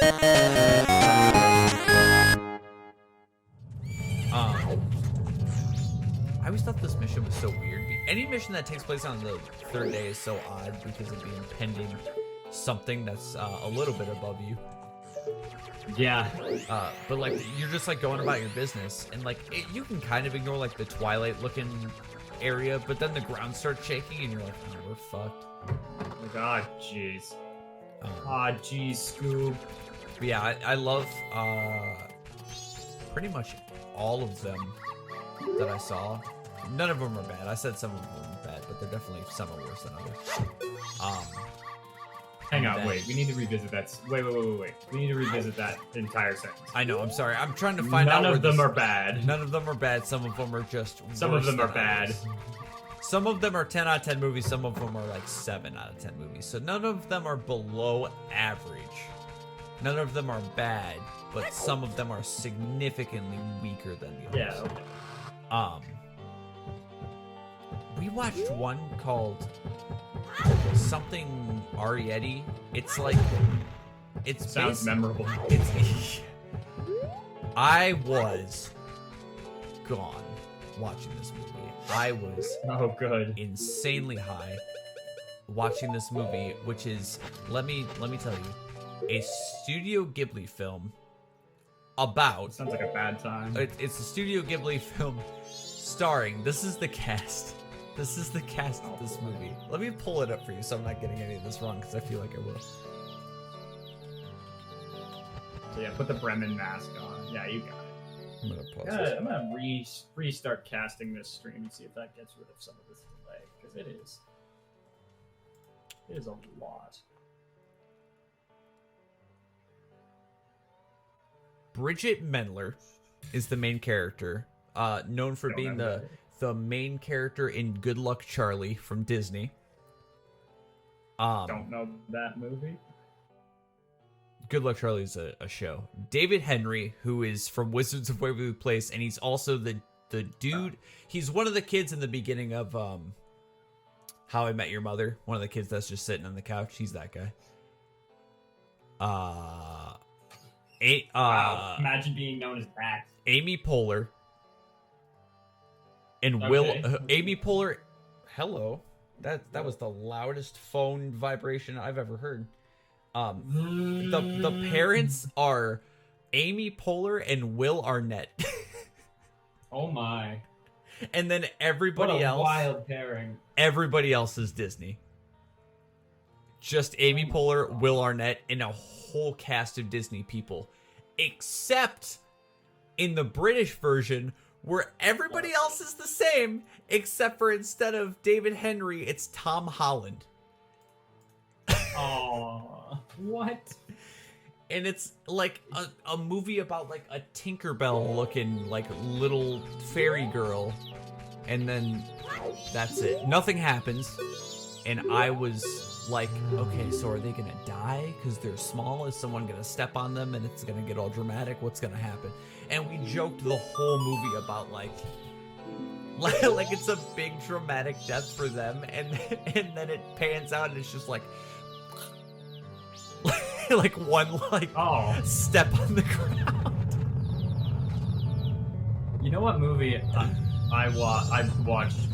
I always thought this mission was so weird. Any mission that takes place on the third day is so odd because of the impending something that's a little bit above you. Yeah. But like you're just like going about your business, and like you can kind of ignore like the Twilight-looking area, but then the ground starts shaking, and you're like, oh, we're fucked. Like, ah, jeez. Jeez, Scoob. But yeah, I love pretty much all of them that I saw. None of them are bad. I said some of them were bad, but they're definitely some are worse than others. Hang on, wait. We need to revisit that. Wait. We need to revisit that entire sentence. I know. I'm sorry. I'm trying to find out. None of them are bad. None of them are bad. Some of them are just. Some of them are bad. Some of them are 10 out of 10 movies. Some of them are like 7 out of 10 movies. So none of them are below average. None of them are bad, but some of them are significantly weaker than the others. Yeah. Okay. We watched one called something Arietti. It's like Sounds memorable. It's I was gone watching this movie. I was good. insanely high watching this movie, which is let me tell you, a Studio Ghibli film about. Sounds like a bad time. It's a Studio Ghibli film starring. This is the cast. This is the cast of this movie. Let me pull it up for you so I'm not getting any of this wrong, because I feel like I will. So yeah, put the Bremen mask on. Yeah, you got it. I'm gonna pause this. I'm gonna restart casting this stream and see if that gets rid of some of this delay, because it is a lot. Bridget Mendler is the main character, known for being the main character in Good Luck Charlie from Disney. Don't know that movie. Good Luck Charlie is a show. David Henry, who is from Wizards of Waverly Place, and he's also the dude. He's one of the kids in the beginning of How I Met Your Mother. One of the kids that's just sitting on the couch. He's that guy. Wow, imagine being known as that. Amy Poehler. And Amy Poehler, hello. That was the loudest phone vibration I've ever heard. The parents are Amy Poehler and Will Arnett. Oh my. And then everybody else. Wild pairing. Everybody else is Disney. Just Amy Poehler, Will Arnett, and a whole cast of Disney people. Except in the British version, where everybody else is the same, except for instead of David Henry, it's Tom Holland. Oh, what? And it's like a movie about like a Tinkerbell looking like little fairy girl. And then that's it. Nothing happens. And I was like, okay, so are they gonna die because they're small? Is someone gonna step on them and it's gonna get all dramatic? What's gonna happen? And we joked the whole movie about like it's a big dramatic death for them, and then it pans out and it's just like like one step on the ground. You know what movie I've watched,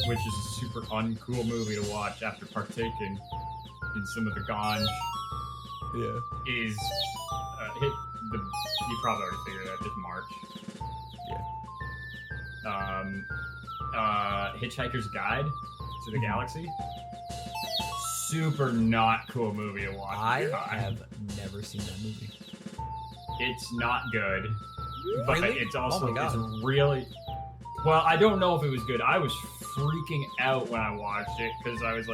which is a super uncool movie to watch after partaking in some of the ganj? Yeah. Is you probably already figured it out. It's March. Yeah. Hitchhiker's Guide to the Galaxy. Super not cool movie to watch. I have never seen that movie. It's not good, but Really? it's also Oh my God. it's really well. I don't know if it was good. I was freaking out when I watched it because I was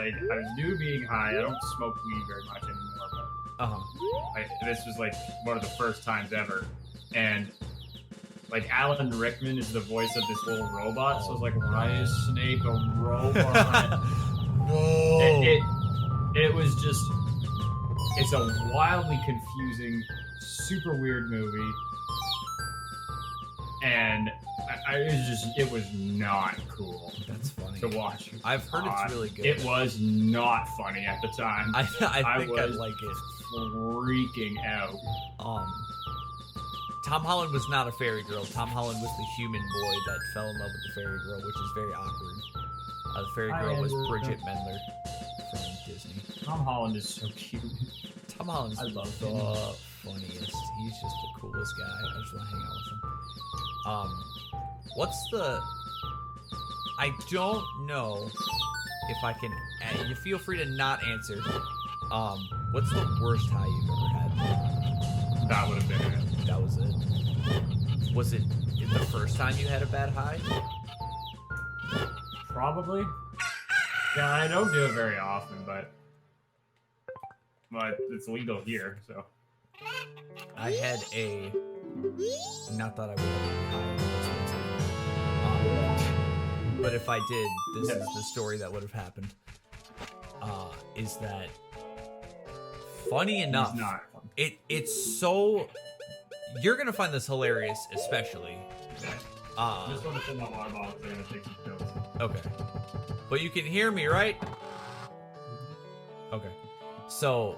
new being high. I don't smoke weed very much anymore, but this was like one of the first times ever, and like Alan Rickman is the voice of this little robot. So I was like, why is Snape a robot? No. It was just, it's a wildly confusing, super weird movie, and it was not cool. That's funny To watch. I've heard it's really good. It was not funny at the time. I think I like it. freaking out. Tom Holland was not a fairy girl. Tom Holland was the human boy that fell in love with the fairy girl, which is very awkward. The fairy girl was Bridget Mendler from Disney. Tom Holland is so cute. Tom Holland's I love the him. funniest. He's just the coolest guy. I just want to hang out with him. What's the... I don't know if I can... You feel free to not answer. What's the worst high you've ever had? That would have been it. That was it. Was it the first time you had a bad high? Probably. Yeah, I don't do it very often, but it's legal here, so. I had a... Not that I would have been high. But if I did, this is the story that would have happened. Is that... Funny enough, It's not. it's so... You're gonna find this hilarious, especially. I just want to fill my water bottle so I'm gonna take some pills. Okay. But you can hear me, right? Okay. So...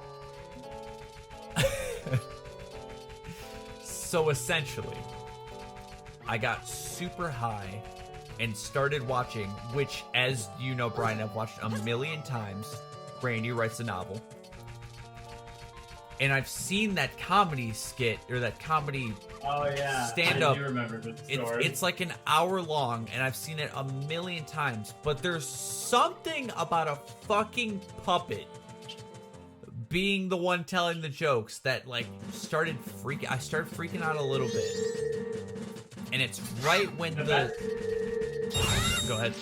So essentially, I got super high and started watching, which, as you know, Brian, I've watched a million times. Brandy writes a novel. And I've seen that comedy skit, or that comedy stand-up. I do remember the story. It's like an hour long, and I've seen it a million times. But there's something about a fucking puppet being the one telling the jokes that, like, I started freaking out a little bit. And it's right when the... Go ahead.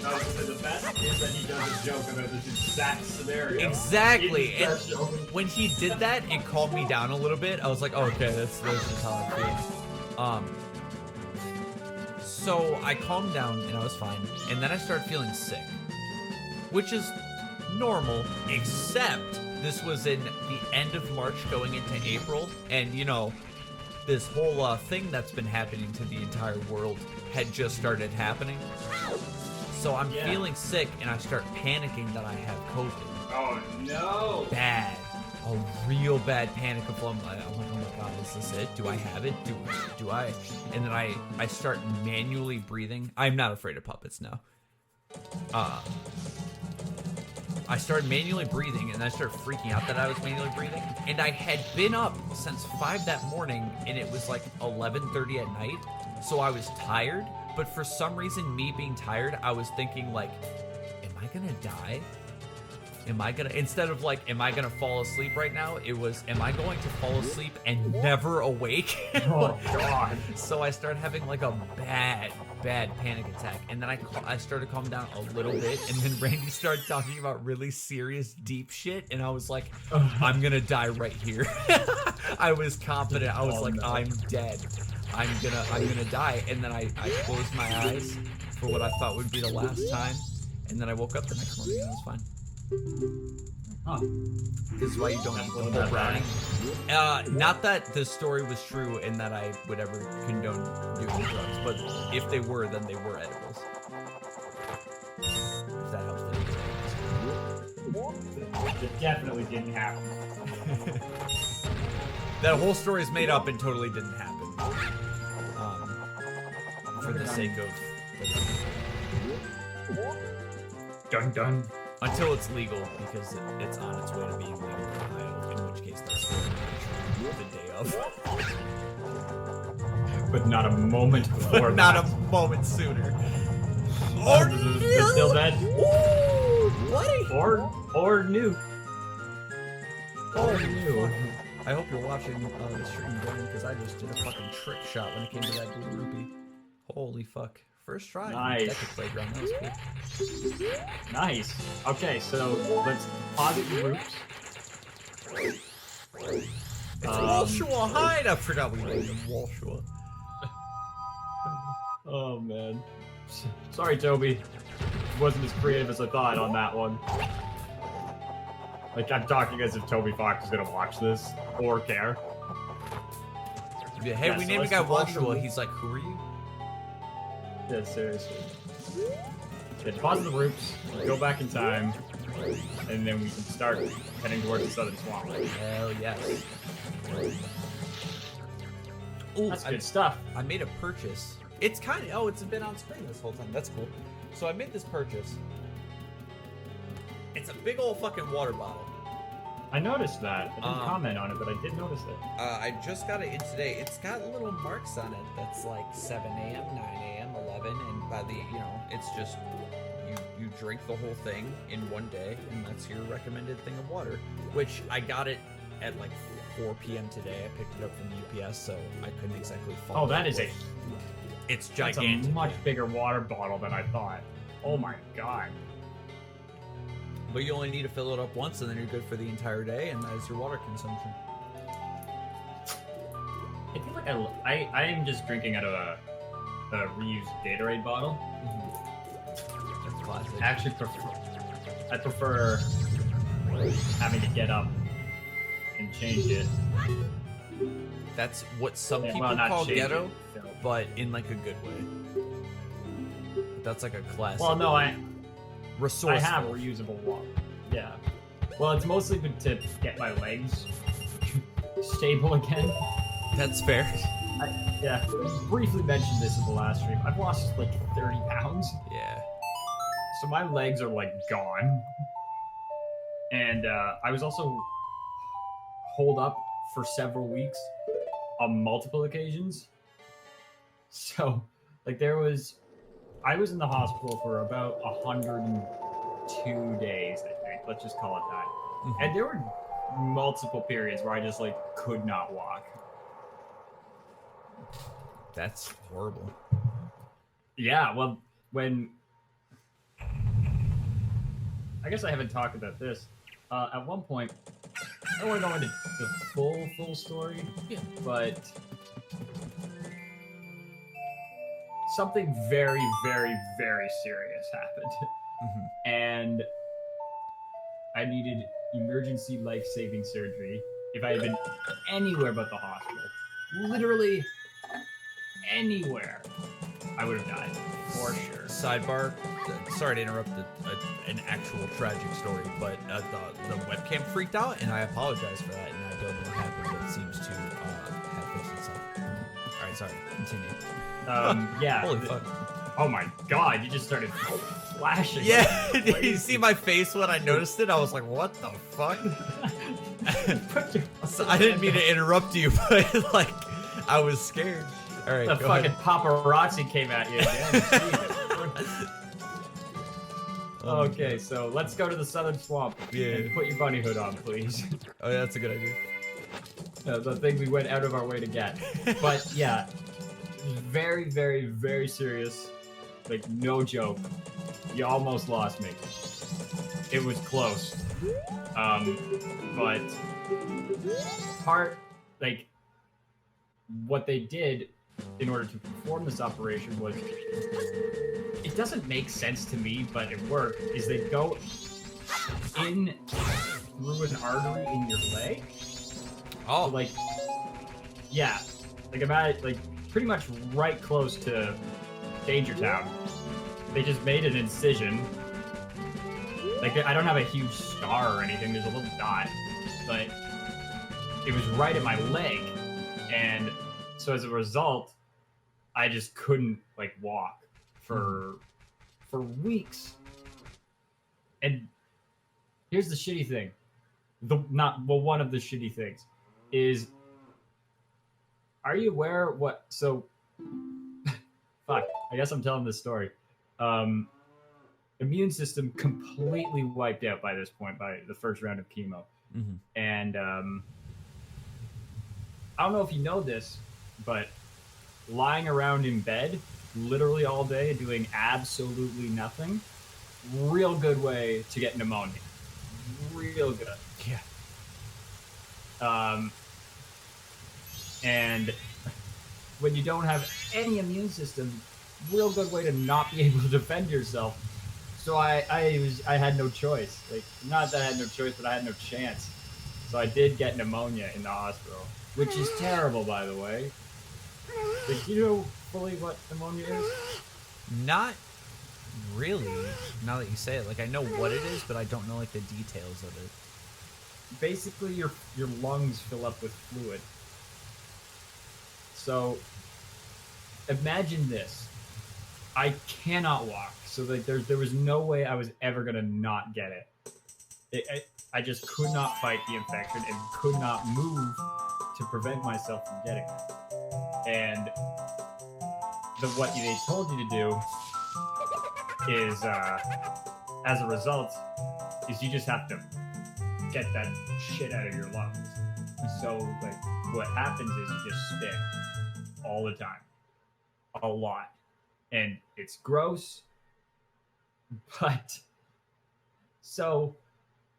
No, the best is that he does a joke about this exact scenario. Exactly. And when he did that, it calmed me down a little bit. I was like, oh, okay, that's just how I feel. So I calmed down and I was fine. And then I started feeling sick, which is normal, except this was in the end of March going into April. And, you know, this whole thing that's been happening to the entire world had just started happening. So I'm feeling sick, and I start panicking that I have COVID. Oh, no. Bad. A real bad panic of I'm like, oh my god, is this it? Do I have it? Do I? And then I start manually breathing. I'm not afraid of puppets now. I started manually breathing, and I started freaking out that I was manually breathing. And I had been up since 5 that morning, and it was like 11:30 at night. So I was tired. But for some reason, me being tired, I was thinking, like, am I gonna die? Instead of like, am I gonna fall asleep right now? It was, am I going to fall asleep and never awake? Oh, God. So I started having like a bad panic attack. And then I started calming down a little bit. And then Randy started talking about really serious, deep shit. And I was like, I'm gonna die right here. I was confident. I was like, I'm dead. I'm gonna die. And then I closed my eyes for what I thought would be the last time. And then I woke up the next morning and I was fine. Huh. This is why you don't eat the whole brownie. Not that the story was true and that I would ever condone doing drugs, but if they were, then they were edibles. If that helps them. It definitely didn't happen. That whole story is made up and totally didn't happen. For the sake of... Dun dun. Until it's legal, because it's on its way to being legal in Ohio, in which case that's the day of. But not a moment before But not a moment sooner. Or still dead. Ooh, buddy. Or new. Oh, new. I hope you're watching the stream, Brian, because I just did a fucking trick shot when it came to that blue rupee. Holy fuck. First try. Nice. That playground. That was cool. Nice. Okay, so let's posit the groups. It's Walshua Hyde. I forgot we named him Walshua. Oh, man. Sorry, Toby. It wasn't as creative as I thought on that one. Like, I'm talking as if Toby Fox is gonna watch this or care. Yeah, hey, we named a guy Walshua. He's like, who are you? Yeah, seriously. Yeah, deposit the groups, go back in time, and then we can start heading towards the southern swamp. Hell yes. Ooh, That's good stuff. I made a purchase. It's kind of, oh, it's been on screen this whole time. That's cool. So I made this purchase. It's a big old fucking water bottle. I noticed that. I didn't comment on it, but I did notice it. I just got it in today. It's got little marks on it that's like 7 a.m., 9 a.m., 11, and by the, you know, it's just, you drink the whole thing in one day, and that's your recommended thing of water, which I got it at like 4 p.m. today. I picked it up from UPS, so I couldn't exactly follow. Oh, that is a... It's gigantic. That's a much bigger water bottle than I thought. Oh my god. But you only need to fill it up once, and then you're good for the entire day, and that is your water consumption. I feel like I am just drinking out of a reused Gatorade bottle. Mm-hmm. That's classic. I prefer having to get up and change it. That's what some people well, call change ghetto, it, so. but in like a good way. That's like a classic. Well, no, I resourceful. have reusable water. Yeah. Well, it's mostly been to get my legs stable again. That's fair. Yeah. Briefly mentioned this in the last stream. I've lost like 30 pounds. Yeah. So my legs are like gone. And I was also holed up for several weeks on multiple occasions. So, like, I was in the hospital for about 102 days, I think. Let's just call it that. Mm-hmm. And there were multiple periods where I just, like, could not walk. That's horrible. Yeah, well, when... I guess I haven't talked about this. At one point, I don't want to go into the full story, but something very, very, very serious happened. Mm-hmm. And I needed emergency life-saving surgery if I had been anywhere but the hospital. Literally anywhere, I would have died, for sure. Sidebar, sorry to interrupt an actual tragic story, but the webcam freaked out, and I apologize for that, and I don't know what happened, but it seems to have fixed itself. Alright, sorry, continue. Yeah. Holy fuck. Oh my god, you just started flashing. Yeah, did you see my face when I noticed it? I was like, what the fuck? So I didn't mean to interrupt you, but like, I was scared. Alright, the fucking paparazzi came at you again. Okay, so let's go to the southern swamp. Yeah. And put your bunny hood on, please. Oh, yeah, that's a good idea. The thing we went out of our way to get. But yeah, very, very, very serious. Like, no joke. You almost lost me. It was close. But what they did in order to perform this operation was, it doesn't make sense to me, but it worked, is they go in through an artery in your leg. Oh. So, like, yeah. Like, about, like, pretty much right close to Danger Town. They just made an incision. Like, I don't have a huge scar or anything, there's a little dot, but it was right at my leg, and so as a result, I just couldn't, like, walk for weeks. And here's the shitty thing. One of the shitty things is, are you aware what, so, fuck, I guess I'm telling this story. Immune system completely wiped out by this point, by the first round of chemo. Mm-hmm. And, I don't know if you know this, but lying around in bed literally all day doing absolutely nothing, real good way to get pneumonia. Real good. Yeah. And when you don't have any immune system, real good way to not be able to defend yourself. So I had no choice. Like, not that I had no choice, but I had no chance. So I did get pneumonia in the hospital, which is terrible, by the way. Like, do you know fully what pneumonia is? Not really. Now that you say it, like I know what it is, but I don't know like the details of it. Basically, your lungs fill up with fluid. So imagine this. I cannot walk, so like there was no way I was ever gonna not get it. I just could not fight the infection and could not move to prevent myself from getting it. And what they told you to do is, as a result, is you just have to get that shit out of your lungs. So like what happens is you just spit all the time, a lot, and it's gross. But so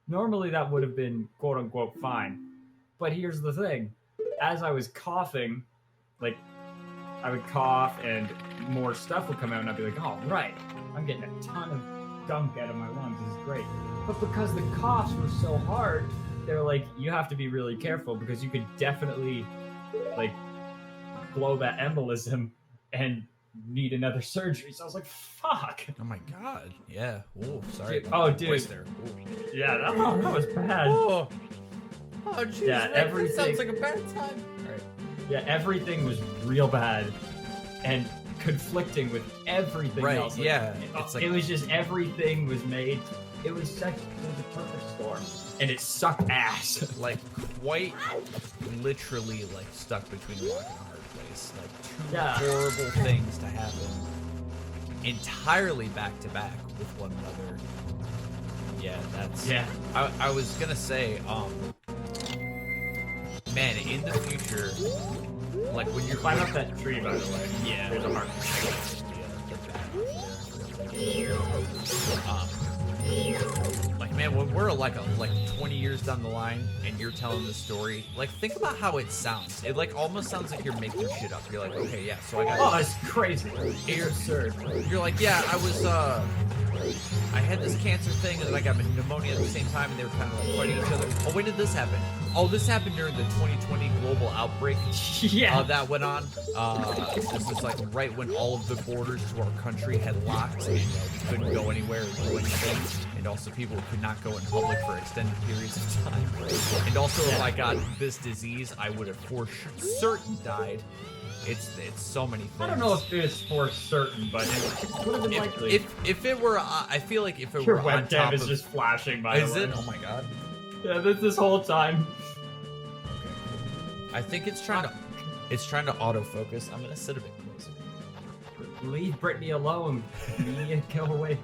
normally that would have been quote unquote fine. But here's the thing. As I was coughing, like I would cough and more stuff would come out and I'd be like, oh, right, I'm getting a ton of gunk out of my lungs. This is great. But because the coughs were so hard, they're like, you have to be really careful because you could definitely like blow that embolism and need another surgery. So I was like, fuck. Oh my god. Yeah. Oh, sorry. Dude. There. Yeah, that was bad. Oh, jeez. Yeah, everything sounds like a bad time. All right. Yeah, everything was real bad and conflicting with everything else. Like, yeah. It was just everything was made. It was a perfect storm. And it sucked ass. Like, quite literally, like, stuck between a rock and a hard place. Like, two horrible things to happen entirely back to back with one another. Yeah, that's... Yeah. I was gonna say, man, in the future, like, when you're... Climb up that tree, by the way. Yeah. There's a hard like, man, when we're like 20 years down the line and you're telling the story, like, think about how it sounds. It like almost sounds like you're making shit up. You're like, okay, yeah, so I got... Oh, it's crazy. It's absurd. You're like, yeah, I had this cancer thing and then I got pneumonia at the same time and they were kind of like fighting each other. Oh, when did this happen? Oh, this happened during the 2020 global outbreak that went on. This is like right when all of the borders to our country had locked and we couldn't go anywhere or do anything. And also people could not go in public for extended periods of time. And also if I got this disease, I would have for certain died. It's so many things. I don't know if it's for certain, but it would have been likely. If it were, I feel like if it Your were on top webcam is of, just flashing by is the way. it? Oh my god. Yeah, this whole time. I think it's trying to autofocus. I'm gonna sit a bit closer. Leave Brittany alone. Me, go away.